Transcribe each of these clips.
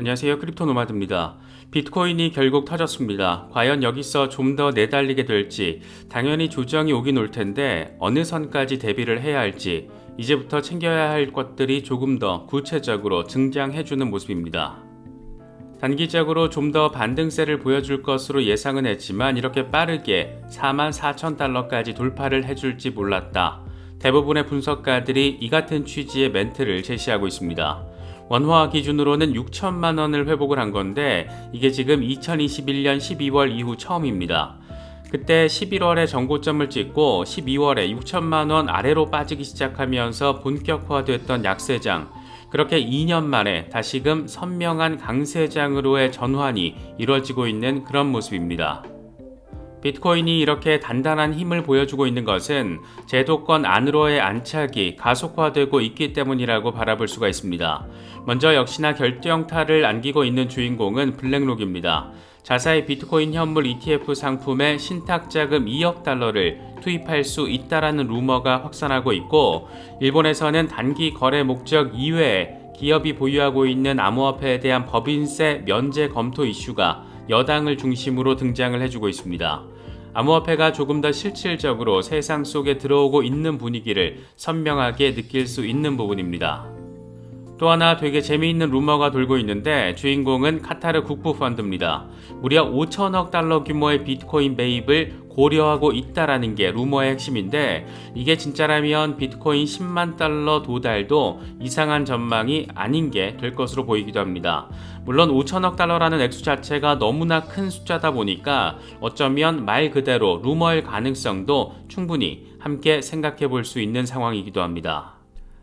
안녕하세요. 크립토 노마드입니다. 비트코인이 결국 터졌습니다. 과연 여기서 좀 더 내달리게 될지, 당연히 조정이 오긴 올 텐데 어느 선까지 대비를 해야 할지 이제부터 챙겨야 할 것들이 조금 더 구체적으로 등장해주는 모습입니다. 단기적으로 좀 더 반등세를 보여줄 것으로 예상은 했지만 이렇게 빠르게 44,000달러까지 돌파를 해줄지 몰랐다. 대부분의 분석가들이 이 같은 취지의 멘트를 제시하고 있습니다. 원화 기준으로는 6천만 원을 회복을 한 건데 이게 지금 2021년 12월 이후 처음입니다. 그때 11월에 정고점을 찍고 12월에 6천만 원 아래로 빠지기 시작하면서 본격화됐던 약세장, 그렇게 2년 만에 다시금 선명한 강세장으로의 전환이 이루어지고 있는 그런 모습입니다. 비트코인이 이렇게 단단한 힘을 보여주고 있는 것은 제도권 안으로의 안착이 가속화되고 있기 때문이라고 바라볼 수가 있습니다. 먼저 역시나 결정타를 안기고 있는 주인공은 블랙록입니다. 자사의 비트코인 현물 ETF 상품에 신탁자금 2억 달러를 투입할 수 있다라는 루머가 확산하고 있고, 일본에서는 단기 거래 목적 이외에 기업이 보유하고 있는 암호화폐에 대한 법인세 면제 검토 이슈가 여당을 중심으로 등장을 해주고 있습니다. 암호화폐가 조금 더 실질적으로 세상 속에 들어오고 있는 분위기를 선명하게 느낄 수 있는 부분입니다. 또 하나 되게 재미있는 루머가 돌고 있는데 주인공은 카타르 국부펀드입니다. 무려 5천억 달러 규모의 비트코인 매입을 고려하고 있다라는 게 루머의 핵심인데, 이게 진짜라면 비트코인 10만 달러 도달도 이상한 전망이 아닌 게 될 것으로 보이기도 합니다. 물론 5천억 달러라는 액수 자체가 너무나 큰 숫자다 보니까 어쩌면 말 그대로 루머일 가능성도 충분히 함께 생각해 볼 수 있는 상황이기도 합니다.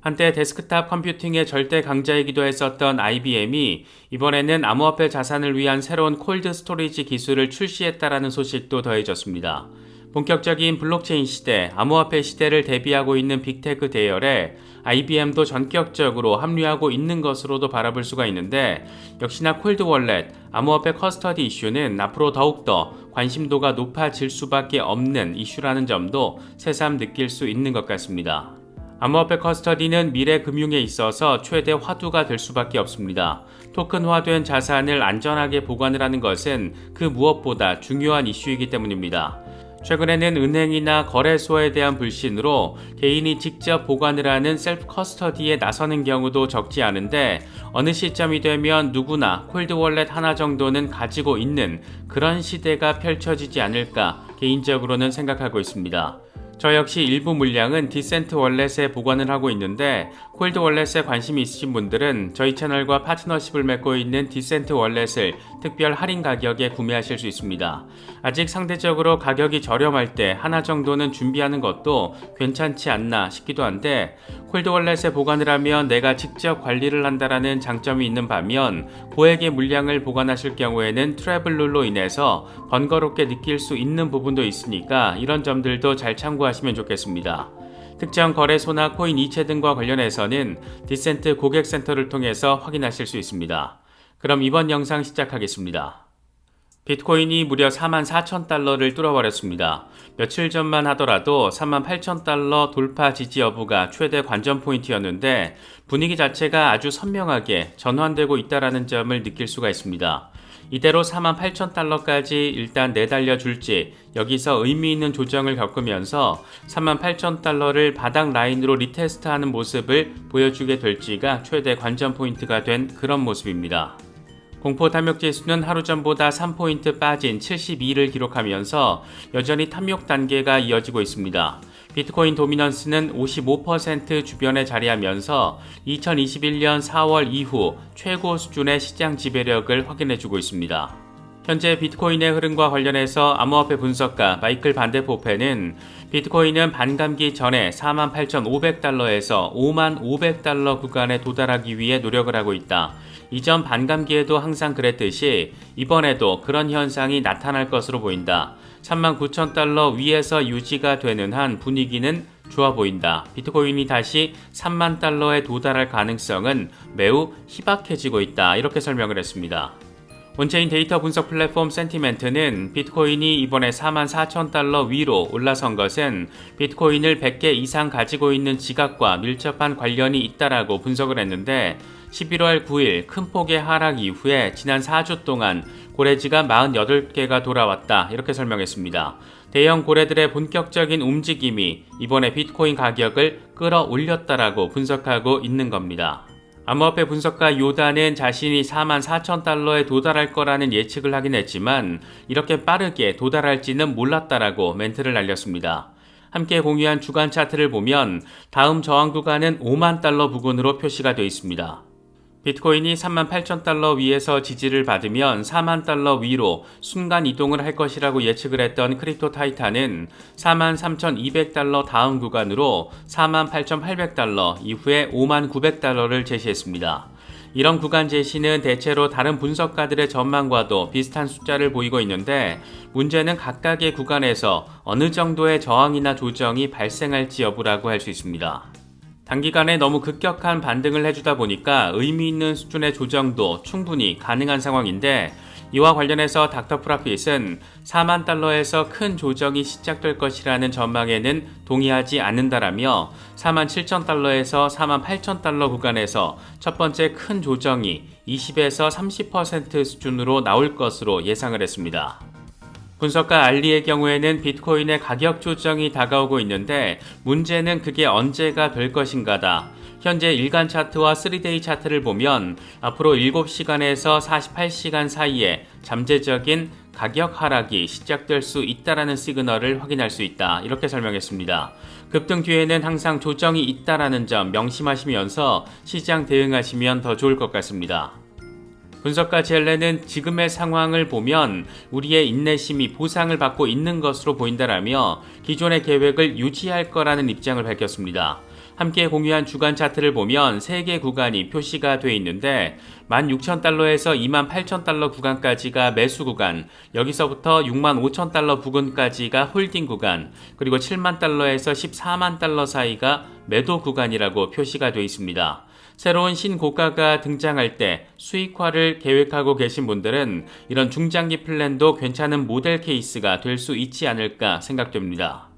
한때 데스크탑 컴퓨팅의 절대 강자이기도 했었던 IBM이 이번에는 암호화폐 자산을 위한 새로운 콜드 스토리지 기술을 출시했다라는 소식도 더해졌습니다. 본격적인 블록체인 시대, 암호화폐 시대를 대비하고 있는 빅테크 대열에 IBM도 전격적으로 합류하고 있는 것으로도 바라볼 수가 있는데, 역시나 콜드 월렛, 암호화폐 커스터디 이슈는 앞으로 더욱더 관심도가 높아질 수밖에 없는 이슈라는 점도 새삼 느낄 수 있는 것 같습니다. 암호화폐 커스터디는 미래 금융에 있어서 최대 화두가 될 수밖에 없습니다. 토큰화된 자산을 안전하게 보관을 하는 것은 그 무엇보다 중요한 이슈이기 때문입니다. 최근에는 은행이나 거래소에 대한 불신으로 개인이 직접 보관을 하는 셀프 커스터디에 나서는 경우도 적지 않은데, 어느 시점이 되면 누구나 콜드 월렛 하나 정도는 가지고 있는 그런 시대가 펼쳐지지 않을까 개인적으로는 생각하고 있습니다. 저 역시 일부 물량은 디센트 월렛에 보관을 하고 있는데, 콜드 월렛에 관심이 있으신 분들은 저희 채널과 파트너십을 맺고 있는 디센트 월렛을 특별 할인 가격에 구매하실 수 있습니다. 아직 상대적으로 가격이 저렴할 때 하나 정도는 준비하는 것도 괜찮지 않나 싶기도 한데, 콜드 월렛에 보관을 하면 내가 직접 관리를 한다라는 장점이 있는 반면 고액의 물량을 보관하실 경우에는 트래블 룰로 인해서 번거롭게 느낄 수 있는 부분도 있으니까 이런 점들도 잘 참고하시면 좋겠습니다. 특정 거래소나 코인 이체 등과 관련해서는 디센트 고객센터를 통해서 확인하실 수 있습니다. 그럼 이번 영상 시작하겠습니다. 비트코인이 무려 44,000달러를 뚫어버렸습니다. 며칠 전만 하더라도 38,000달러 돌파 지지 여부가 최대 관전 포인트였는데, 분위기 자체가 아주 선명하게 전환되고 있다는 점을 느낄 수가 있습니다. 이대로 48,000달러까지 일단 내달려 줄지, 여기서 의미 있는 조정을 겪으면서 38,000달러를 바닥 라인으로 리테스트하는 모습을 보여주게 될지가 최대 관전 포인트가 된 그런 모습입니다. 공포 탐욕 지수는 하루 전보다 3포인트 빠진 72를 기록하면서 여전히 탐욕 단계가 이어지고 있습니다. 비트코인 도미넌스는 55% 주변에 자리하면서 2021년 4월 이후 최고 수준의 시장 지배력을 확인해주고 있습니다. 현재 비트코인의 흐름과 관련해서 암호화폐 분석가 마이클 반데포페는 비트코인은 반감기 전에 48,500달러에서 55,500달러 구간에 도달하기 위해 노력을 하고 있다. 이전 반감기에도 항상 그랬듯이 이번에도 그런 현상이 나타날 것으로 보인다. 39,000달러 위에서 유지가 되는 한 분위기는 좋아 보인다. 비트코인이 다시 3만 달러에 도달할 가능성은 매우 희박해지고 있다. 이렇게 설명을 했습니다. 온체인 데이터 분석 플랫폼 센티멘트는 비트코인이 이번에 44,000달러 위로 올라선 것은 비트코인을 100개 이상 가지고 있는 지갑과 밀접한 관련이 있다라고 분석을 했는데 11월 9일 큰 폭의 하락 이후에 지난 4주 동안 고래지가 48개가 돌아왔다 이렇게 설명했습니다. 대형 고래들의 본격적인 움직임이 이번에 비트코인 가격을 끌어올렸다라고 분석하고 있는 겁니다. 암호화폐 분석가 요다는 자신이 44,000달러에 도달할 거라는 예측을 하긴 했지만 이렇게 빠르게 도달할지는 몰랐다라고 멘트를 날렸습니다. 함께 공유한 주간 차트를 보면 다음 저항 구간은 5만 달러 부근으로 표시가 되어 있습니다. 비트코인이 38,000달러 위에서 지지를 받으면 4만 달러 위로 순간 이동을 할 것이라고 예측을 했던 크립토 타이탄은 43,200달러 다음 구간으로 48,800달러 이후에 59,900달러를 제시했습니다. 이런 구간 제시는 대체로 다른 분석가들의 전망과도 비슷한 숫자를 보이고 있는데 문제는 각각의 구간에서 어느 정도의 저항이나 조정이 발생할지 여부라고 할 수 있습니다. 단기간에 너무 급격한 반등을 해주다 보니까 의미 있는 수준의 조정도 충분히 가능한 상황인데 이와 관련해서 닥터 프라핏은 4만 달러에서 큰 조정이 시작될 것이라는 전망에는 동의하지 않는다라며 47,000달러에서 48,000달러 구간에서 첫 번째 큰 조정이 20에서 30% 수준으로 나올 것으로 예상을 했습니다. 분석가 알리의 경우에는 비트코인의 가격 조정이 다가오고 있는데 문제는 그게 언제가 될 것인가다. 현재 일간 차트와 3데이 차트를 보면 앞으로 7시간에서 48시간 사이에 잠재적인 가격 하락이 시작될 수 있다라는 시그널을 확인할 수 있다. 이렇게 설명했습니다. 급등 뒤에는 항상 조정이 있다라는 점 명심하시면서 시장 대응하시면 더 좋을 것 같습니다. 분석가 젤레는 지금의 상황을 보면 우리의 인내심이 보상을 받고 있는 것으로 보인다라며 기존의 계획을 유지할 거라는 입장을 밝혔습니다. 함께 공유한 주간 차트를 보면 3개 구간이 표시가 되어 있는데 16,000달러에서 28,000달러 구간까지가 매수 구간, 여기서부터 65,000달러 부근까지가 홀딩 구간, 그리고 7만 달러에서 14만 달러 사이가 매도 구간이라고 표시가 되어 있습니다. 새로운 신고가가 등장할 때 수익화를 계획하고 계신 분들은 이런 중장기 플랜도 괜찮은 모델 케이스가 될 수 있지 않을까 생각됩니다.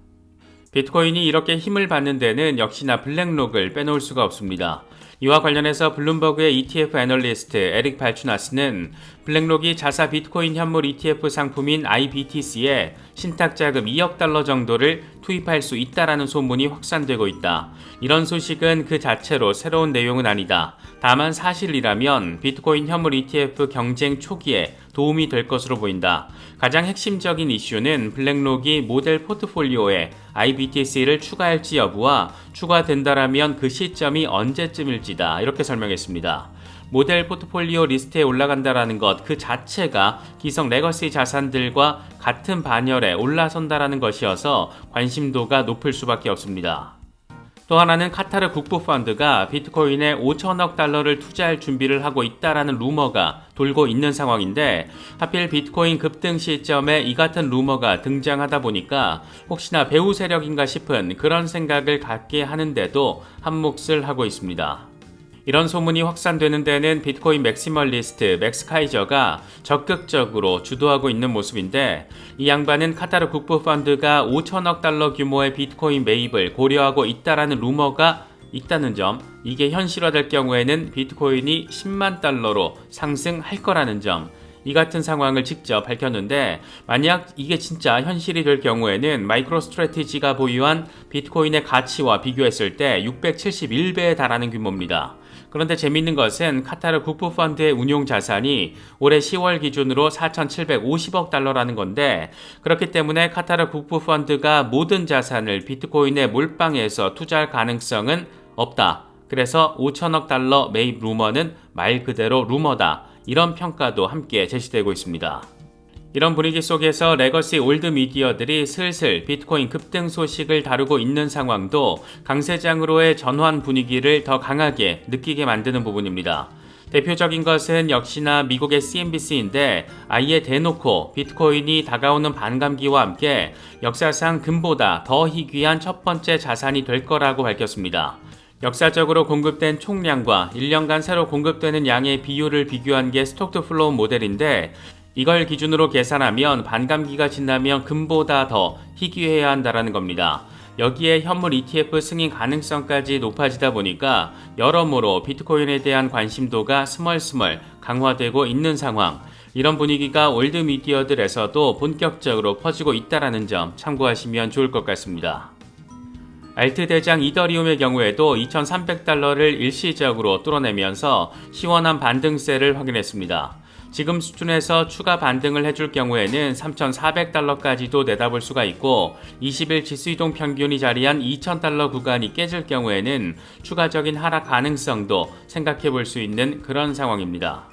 비트코인이 이렇게 힘을 받는 데는 역시나 블랙록을 빼놓을 수가 없습니다. 이와 관련해서 블룸버그의 ETF 애널리스트 에릭 발추나스는 블랙록이 자사 비트코인 현물 ETF 상품인 IBTC에 신탁자금 2억 달러 정도를 투입할 수 있다라는 소문이 확산되고 있다. 이런 소식은 그 자체로 새로운 내용은 아니다. 다만 사실이라면 비트코인 현물 ETF 경쟁 초기에 도움이 될 것으로 보인다. 가장 핵심적인 이슈는 블랙록이 모델 포트폴리오에 IBTC를 추가할지 여부와 추가된다라면 그 시점이 언제쯤일지다. 이렇게 설명했습니다. 모델 포트폴리오 리스트에 올라간다라는 것 그 자체가 기성 레거시 자산들과 같은 반열에 올라선다라는 것이어서 관심도가 높을 수밖에 없습니다. 또 하나는 카타르 국부펀드가 비트코인에 5천억 달러를 투자할 준비를 하고 있다라는 루머가 돌고 있는 상황인데 하필 비트코인 급등 시점에 이 같은 루머가 등장하다 보니까 혹시나 배후 세력인가 싶은 그런 생각을 갖게 하는데도 한몫을 하고 있습니다. 이런 소문이 확산되는 데는 비트코인 맥시멀리스트 맥스 카이저가 적극적으로 주도하고 있는 모습인데 이 양반은 카타르 국부펀드가 5천억 달러 규모의 비트코인 매입을 고려하고 있다라는 루머가 있다는 점, 이게 현실화될 경우에는 비트코인이 10만 달러로 상승할 거라는 점, 이 같은 상황을 직접 밝혔는데 만약 이게 진짜 현실이 될 경우에는 마이크로스트래티지가 보유한 비트코인의 가치와 비교했을 때 671배에 달하는 규모입니다. 그런데 재미있는 것은 카타르 국부펀드의 운용 자산이 올해 10월 기준으로 4,750억 달러라는 건데 그렇기 때문에 카타르 국부펀드가 모든 자산을 비트코인에 몰빵해서 투자할 가능성은 없다. 그래서 5천억 달러 매입 루머는 말 그대로 루머다. 이런 평가도 함께 제시되고 있습니다. 이런 분위기 속에서 레거시 올드 미디어들이 슬슬 비트코인 급등 소식을 다루고 있는 상황도 강세장으로의 전환 분위기를 더 강하게 느끼게 만드는 부분입니다. 대표적인 것은 역시나 미국의 CNBC인데 아예 대놓고 비트코인이 다가오는 반감기와 함께 역사상 금보다 더 희귀한 첫 번째 자산이 될 거라고 밝혔습니다. 역사적으로 공급된 총량과 1년간 새로 공급되는 양의 비율을 비교한 게 스톡드 플로우 모델인데 이걸 기준으로 계산하면 반감기가 지나면 금보다 더 희귀해야 한다는 겁니다. 여기에 현물 ETF 승인 가능성까지 높아지다 보니까 여러모로 비트코인에 대한 관심도가 스멀스멀 강화되고 있는 상황. 이런 분위기가 올드미디어들에서도 본격적으로 퍼지고 있다는 점 참고하시면 좋을 것 같습니다. 알트 대장 이더리움의 경우에도 2,300달러를 일시적으로 뚫어내면서 시원한 반등세를 확인했습니다. 지금 수준에서 추가 반등을 해줄 경우에는 3,400달러까지도 내다볼 수가 있고 20일 지수이동 평균이 자리한 2,000달러 구간이 깨질 경우에는 추가적인 하락 가능성도 생각해 볼 수 있는 그런 상황입니다.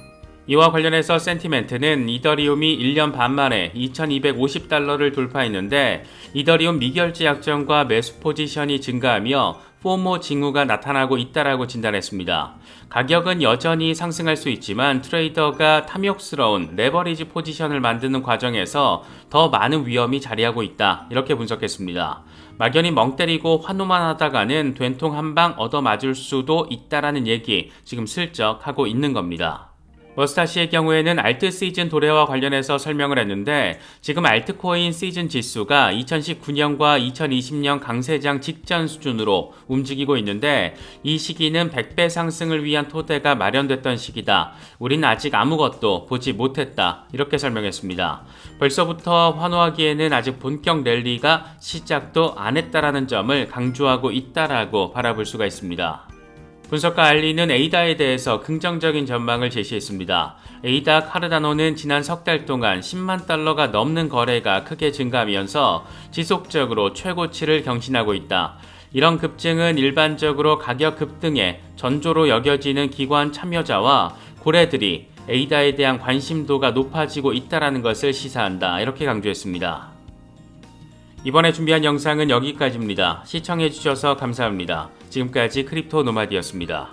이와 관련해서 센티멘트는 이더리움이 1년 반 만에 2,250달러를 돌파했는데 이더리움 미결제 약정과 매수 포지션이 증가하며 포모 징후가 나타나고 있다라고 진단했습니다. 가격은 여전히 상승할 수 있지만 트레이더가 탐욕스러운 레버리지 포지션을 만드는 과정에서 더 많은 위험이 자리하고 있다. 이렇게 분석했습니다. 막연히 멍 때리고 환호만 하다가는 된통 한 방 얻어맞을 수도 있다라는 얘기 지금 슬쩍 하고 있는 겁니다. 머스타시의 경우에는 알트 시즌 도래와 관련해서 설명을 했는데 지금 알트코인 시즌 지수가 2019년과 2020년 강세장 직전 수준으로 움직이고 있는데 이 시기는 100배 상승을 위한 토대가 마련됐던 시기다. 우린 아직 아무것도 보지 못했다. 이렇게 설명했습니다. 벌써부터 환호하기에는 아직 본격 랠리가 시작도 안 했다라는 점을 강조하고 있다라고 바라볼 수가 있습니다. 분석가 알리는 에이다에 대해서 긍정적인 전망을 제시했습니다. 에이다 카르다노는 지난 석 달 동안 10만 달러가 넘는 거래가 크게 증가하면서 지속적으로 최고치를 경신하고 있다. 이런 급증은 일반적으로 가격 급등의 전조로 여겨지는 기관 참여자와 고래들이 에이다에 대한 관심도가 높아지고 있다는 것을 시사한다. 이렇게 강조했습니다. 이번에 준비한 영상은 여기까지입니다. 시청해주셔서 감사합니다. 지금까지 크립토 노마디였습니다.